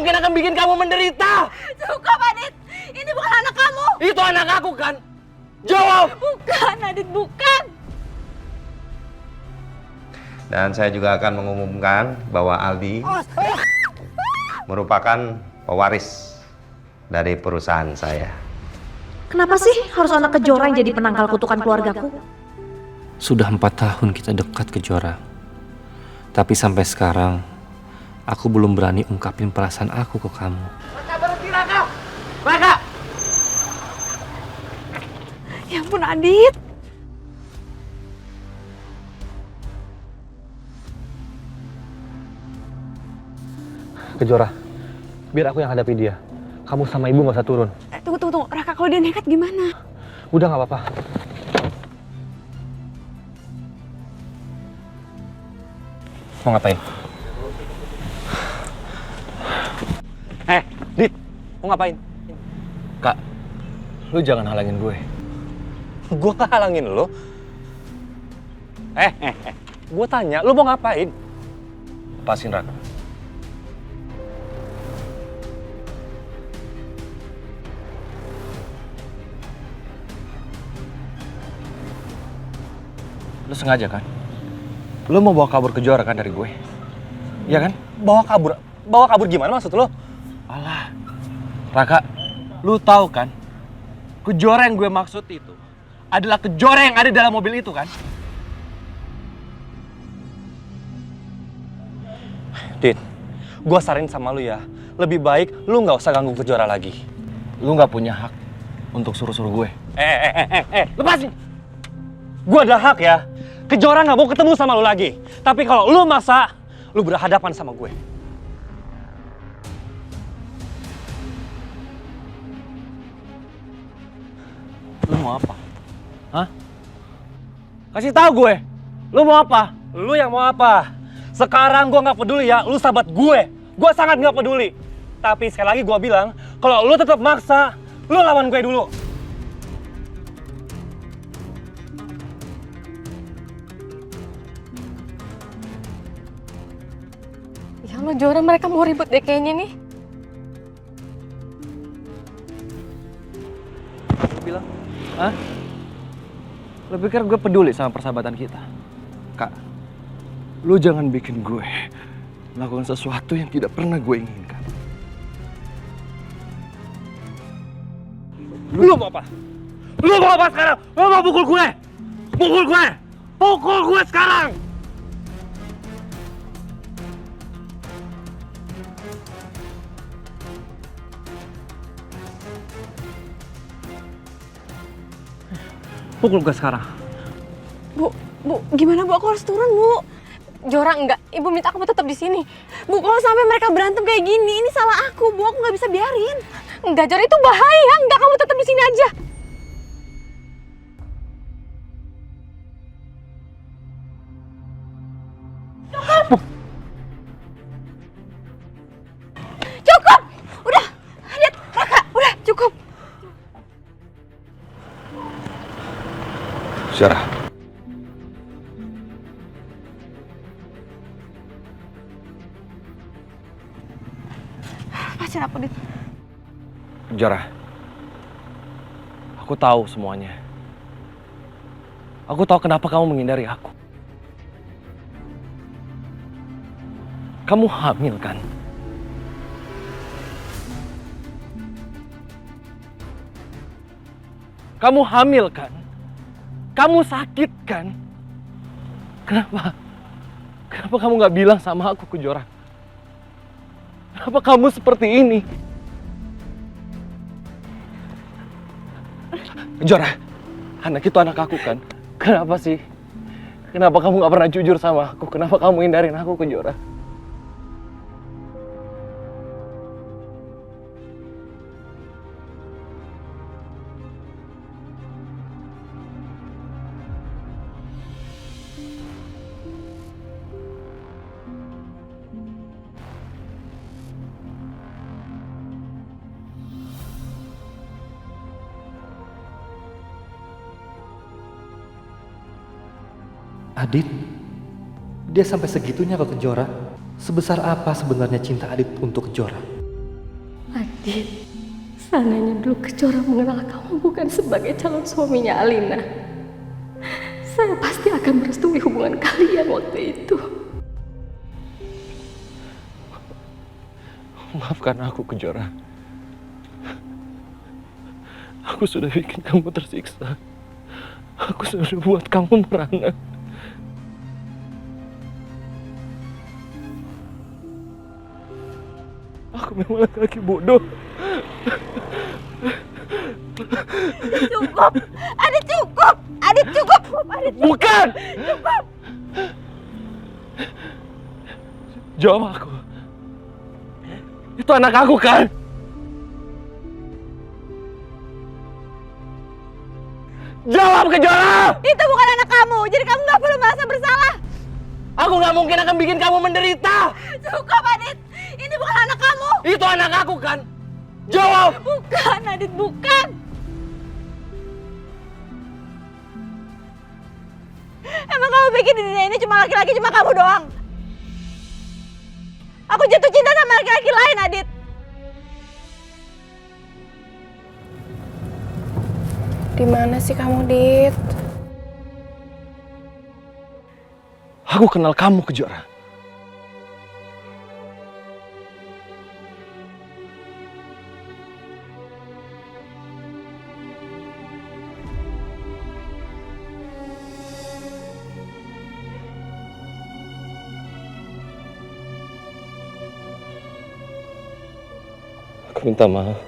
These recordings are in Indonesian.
mungkin akan bikin kamu menderita. Cukup, Adit. Ini bukan anak kamu. Itu anak aku kan? Jawab! Bukan, Adit, bukan. Dan saya juga akan mengumumkan bahwa Aldi merupakan pewaris dari perusahaan saya. Kenapa sih harus anak Kejora yang jadi penangkal kutukan keluargaku? Sudah 4 tahun kita dekat Kejora. Tapi sampai sekarang, aku belum berani ungkapin perasaan aku ke kamu. Raka, berhenti Raka! Raka! Ya ampun, Adit. Kejora, biar aku yang hadapi dia. Kamu sama ibu gak usah turun. Tunggu. Raka, kalau dia nekat gimana? Udah gak apa-apa. Mau ngapain? Dit, mau ngapain? Kak, lu jangan halangin gue. Gue halangin lo. Gue tanya, lu mau ngapain? Lepasin, Raka. Lu sengaja kan? Lu mau bawa kabur Kejora kan dari gue? Iya kan? Bawa kabur? Bawa kabur gimana maksud lo? Alah, Raka, lu tahu kan? Kejora yang gue maksud itu adalah Kejora yang ada dalam mobil itu kan? Dit, gue saranin sama lu ya. Lebih baik lu nggak usah ganggu Kejora lagi. Lu nggak punya hak untuk suruh-suruh gue. Lepasin! Gue ada hak ya. Kejora nggak mau ketemu sama lu lagi. Tapi kalau lu maksa, lu berhadapan sama gue. Lu mau apa? Hah? Kasih tahu gue. Lu mau apa? Lu yang mau apa? Sekarang gue nggak peduli ya. Lu sahabat gue. Gue sangat nggak peduli. Tapi sekali lagi gue bilang, kalau lu tetap maksa, lu lawan gue dulu. Ya Allah, Jora, mereka mau ribut deh kayaknya nih. Bilang, hah? Lo pikir gue peduli sama persahabatan kita? Kak, lu jangan bikin gue melakukan sesuatu yang tidak pernah gue inginkan. Lu mau apa? Lu mau apa sekarang? Lu mau pukul gue? Pukul gue! Pukul gue sekarang! Pukul gue sekarang. Bu, gimana Bu? Aku harus turun, Bu. Jora, enggak. Ibu minta kamu tetap di sini. Bu, kalau sampai mereka berantem kayak gini, ini salah aku, Bu. Aku nggak bisa biarin. Enggak, Jora, itu bahaya. Enggak, kamu tetap di sini aja. Cukup! Udah, lihat, Raka, udah cukup. Syarah. Lepasin aku, Dit. Jara, aku tahu semuanya. Aku tahu kenapa kamu menghindari aku. Kamu hamil kan? Kamu hamil kan? Kamu sakit kan? Kenapa? Kenapa kamu nggak bilang sama aku, Kejora? Kenapa kamu seperti ini? Kejora, anak itu anak aku kan? Kenapa sih? Kenapa kamu nggak pernah jujur sama aku? Kenapa kamu hindarin aku, Kejora? Adit, dia sampai segitunya ke Kejora. Sebesar apa sebenarnya cinta Adit untuk Kejora? Seandainya dulu Kejora mengenal kamu bukan sebagai calon suaminya Alina, saya pasti akan merestui hubungan kalian waktu itu. Maafkan aku, Kejora. Aku sudah bikin kamu tersiksa. Aku sudah buat kamu merana. Aku memang laki-laki bodoh. Cukup! Adit cukup! Adit cukup! Adit cukup! Bukan! Cukup! Jawab aku. Itu anak aku kan? Jawab, Kejora! Itu bukan anak kamu, jadi kamu nggak perlu merasa bersalah. Aku nggak mungkin akan bikin kamu menderita. Cukup, Adit. Ini bukan anak kamu. Itu anak aku kan? Jawab! Bukan, Adit, bukan. Emang kamu pikir di dunia ini cuma laki-laki, cuma kamu doang? Aku jatuh cinta sama laki-laki lain, Adit. Di mana sih kamu, Dit? Aku kenal kamu, Kejora. Aku minta maaf.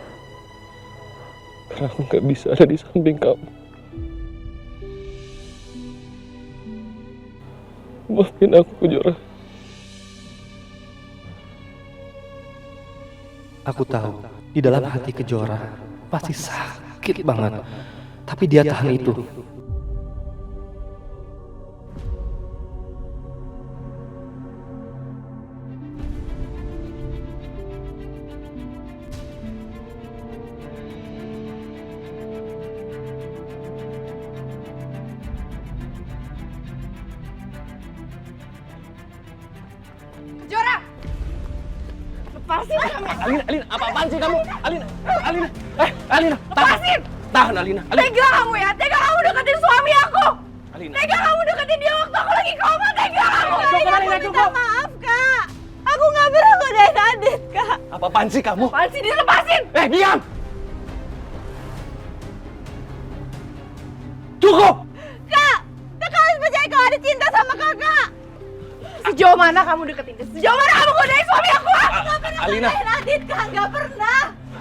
Karena aku gak bisa ada di samping kamu. Maafin aku, Kejora. Aku tahu, di dalam hati Kejora pasti sakit banget. Tapi dia tahan itu. Kejora! Lepasin kamu! Alina, apa-apaan sih kamu? Alina! Alina, Lepasin! tahan Alina. Tega kamu ya! Tega kamu deketin suami aku! Alina. Tega kamu deketin dia waktu aku lagi koma! Tega kamu! Cukup, Alina, Aku minta cukup. maaf, Kak! Aku gak pernah godain Adit, Kak! Apa-apaan sih kamu? Apaan sih? Dilepasin! Diam! Cukup! Kak! Kakak harus percaya kalau Adit cinta sama kakak! Sejauh mana kamu deketin dia? Sejauh mana kamu godain suami aku? Aku gak pernah Alina. godain Adit, Kak! Gak pernah!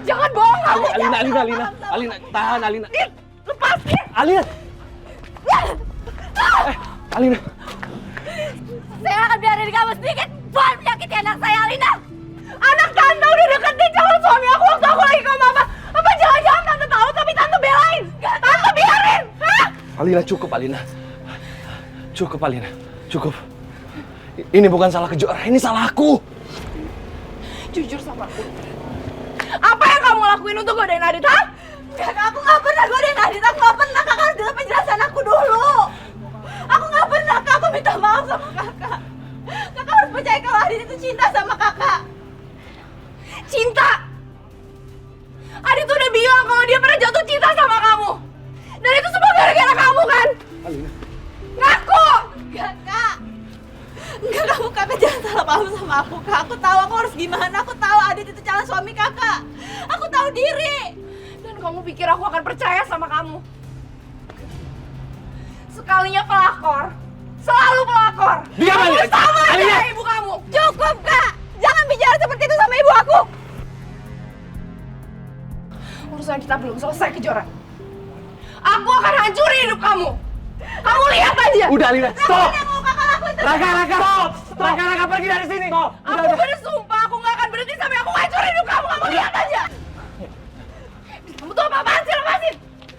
Jangan bohong kamu! Jangan bohong Alina, sama Alina, tahan Alina. Adit! Lepasin! Alina. Alina. Saya akan biarin kamu sedikit buat menyakiti anak saya, Alina! Anak tante udah deketin calon suami aku waktu aku lagi koma apa? Apa jangan-jangan tante tahu tapi tante belain? Tante biarin! Hah? Alina, cukup Alina. Cukup Alina, cukup. Ini bukan salah Kejora, ini salah aku. Jujur sama aku. Apa yang kamu lakuin untuk godain Adit, ha? Enggak, aku gak pernah godain Adit, aku gak pernah. Kakak harus dengar penjelasan aku dulu. Aku gak pernah, Kak. Aku minta maaf sama kakak. Kakak harus percaya kalau Adit itu cinta sama kakak. Cinta! Adit tuh udah bilang kalau dia pernah jatuh cinta sama kamu. Dan itu semua gara-gara kamu, kan? Alina. Ngaku! Enggak, Kak. Enggak, kamu kakak jangan salah paham sama aku, Kak. Aku tahu aku harus gimana. Aku tahu Adit itu calon suami kakak. Aku tahu diri. Dan kamu pikir aku akan percaya sama kamu? Sekalinya pelakor, selalu pelakor. Diam, Kamu Alina. sama aja Alina. kayak ibu kamu. Cukup, Kak. Jangan bicara seperti itu sama ibu aku. Urusan kita belum selesai, Kejora. Aku akan hancurin hidup kamu. Kamu lihat aja. Udah Alina, stop. Yang mau kakak lakuin terus. Stop. Raka, pergi dari sini. Stop. Aku bersumpah aku gak akan berhenti sampai aku hancurin hidup kamu. Kamu lihat aja. Kamu tuh apa-apaan sih? Lepasin.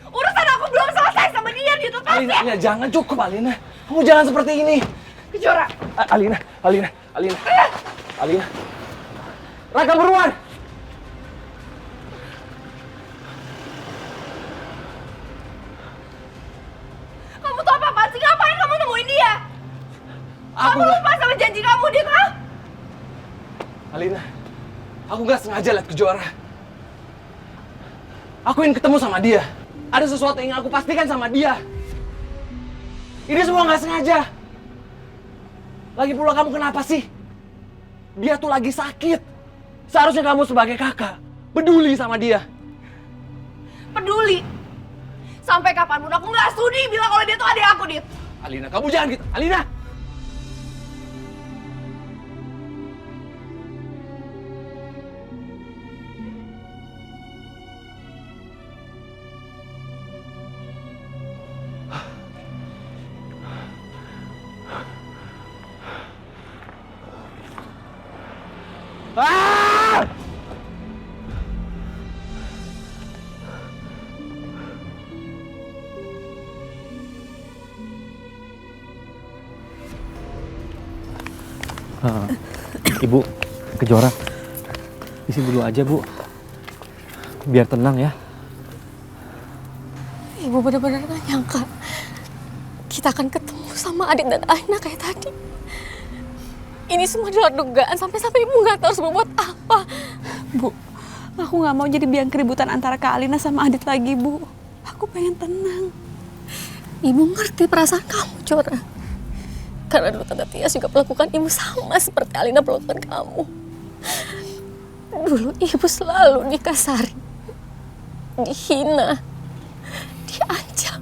Urusan aku belum selesai sama dia. Dia tuh Alina, Alina, jangan, cukup Alina. Kamu jangan seperti ini. Kejora. Alina. Raka, beruan. Kamu tuh apa-apaan sih? Ngapain kamu nemuin dia? Aku Kamu lupa sama janji kamu, Dit, ha? Alina, aku gak sengaja lihat Kejora. Aku ingin ketemu sama dia. Ada sesuatu yang ingin aku pastikan sama dia. Ini semua nggak sengaja. Lagi pula kamu kenapa sih? Dia tuh lagi sakit. Seharusnya kamu sebagai kakak peduli sama dia. Peduli? Sampai kapanpun aku nggak sudi bilang kalau dia tuh adik aku, Dit. Alina, kamu jangan gitu. Alina! Ah! Ibu, Kejora. Isi dulu aja, Bu. Biar tenang ya. Ibu benar-benar gak nyangka kita akan ketemu sama Adit dan Alina kayak tadi. Ini semua di luar dugaan, sampai-sampai ibu nggak tahu harus berbuat apa. Bu, aku nggak mau jadi biang keributan antara Kak Alina sama Adit lagi, Bu. Aku pengen tenang. Ibu ngerti perasaan kamu, Jora. Karena dulu Tante Tias juga melakukan ibu sama seperti Alina melakukan kamu. Dulu ibu selalu dikasari, dihina, diancam.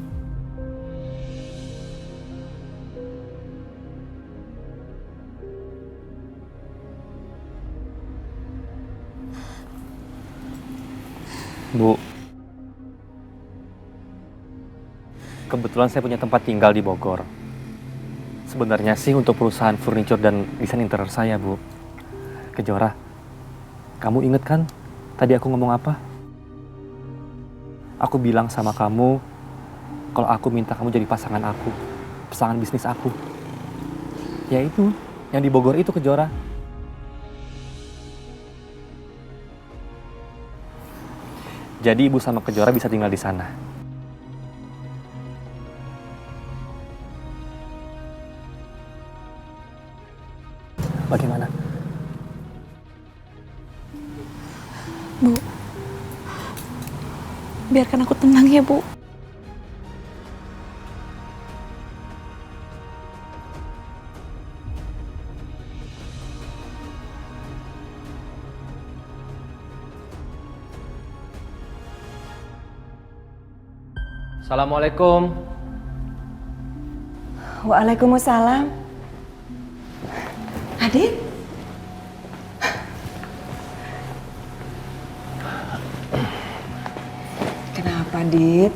Bu, kebetulan saya punya tempat tinggal di Bogor. Sebenarnya sih untuk perusahaan furniture dan desain interior saya, Bu. Kejora, kamu inget kan tadi aku ngomong apa? Aku bilang sama kamu kalau aku minta kamu jadi pasangan aku, pasangan bisnis aku. Ya itu, yang di Bogor itu, Kejora. Jadi ibu sama Kejora bisa tinggal di sana. Bagaimana? Bu, biarkan aku tenang ya, Bu. Assalamualaikum. Waalaikumsalam. Adit? Kenapa, Dit?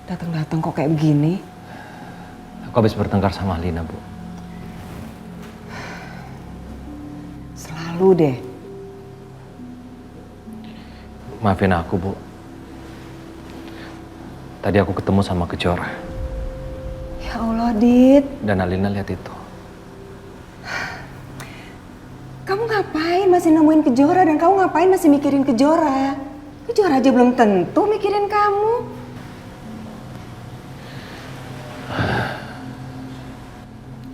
Datang-datang kok kayak begini? Aku habis bertengkar sama Alina, Bu. Selalu deh. Maafin aku, Bu. Tadi aku ketemu sama Kejora. Ya Allah, Dit. Dan Alina lihat itu. Kamu ngapain masih nemuin Kejora dan kamu ngapain masih mikirin Kejora? Kejora aja belum tentu mikirin kamu.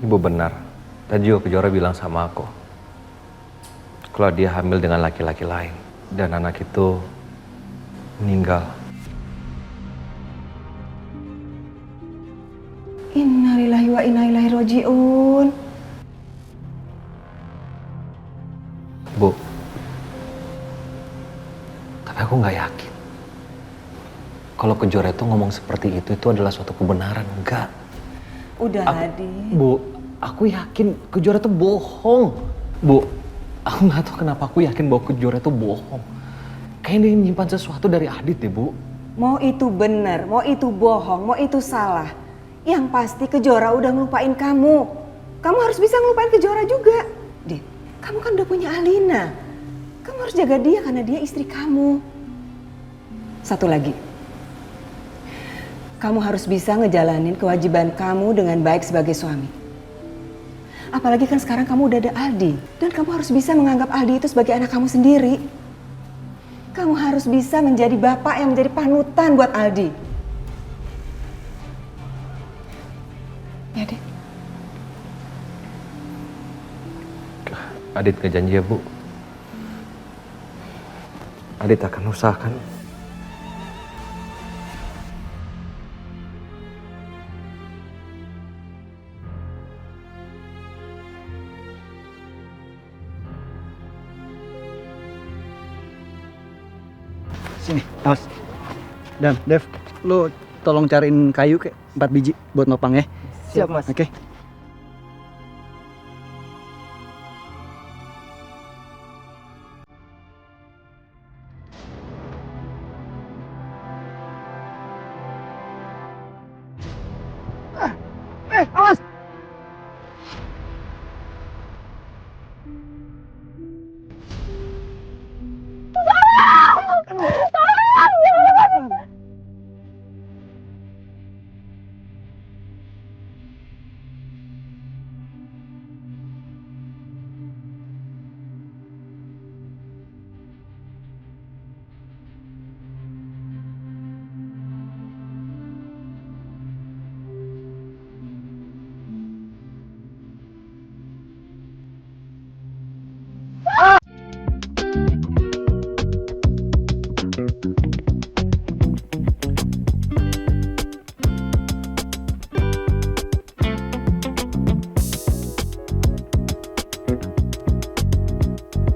Ibu benar. Tadi juga Kejora bilang sama aku kalau dia hamil dengan laki-laki lain dan anak itu meninggal. Innalillahi wa inna ilaihi raji'un. Bu, tapi aku nggak yakin kalau Kejora itu ngomong seperti itu adalah suatu kebenaran. Enggak. Udahlah, Dit. Bu, aku yakin Kejora itu bohong. Bu, aku nggak tahu kenapa aku yakin bahwa Kejora itu bohong. Kayaknya dia menyimpan sesuatu dari Adit deh, Bu. Mau itu benar, mau itu bohong, mau itu salah. Yang pasti Kejora udah ngelupain kamu. Kamu harus bisa ngelupain Kejora juga. Dit, kamu kan udah punya Alina. Kamu harus jaga dia karena dia istri kamu. Satu lagi. Kamu harus bisa ngejalanin kewajiban kamu dengan baik sebagai suami. Apalagi kan sekarang kamu udah ada Aldi. Dan kamu harus bisa menganggap Aldi itu sebagai anak kamu sendiri. Kamu harus bisa menjadi bapak yang menjadi panutan buat Aldi. Ya, Dit. Adit nggak janji ya, Bu? Adit akan usahakan. Sini, awas. Dan, Dev, lu tolong cariin kayu kayak 4 biji buat nopang ya. Siap, Mas. Oke. Awas!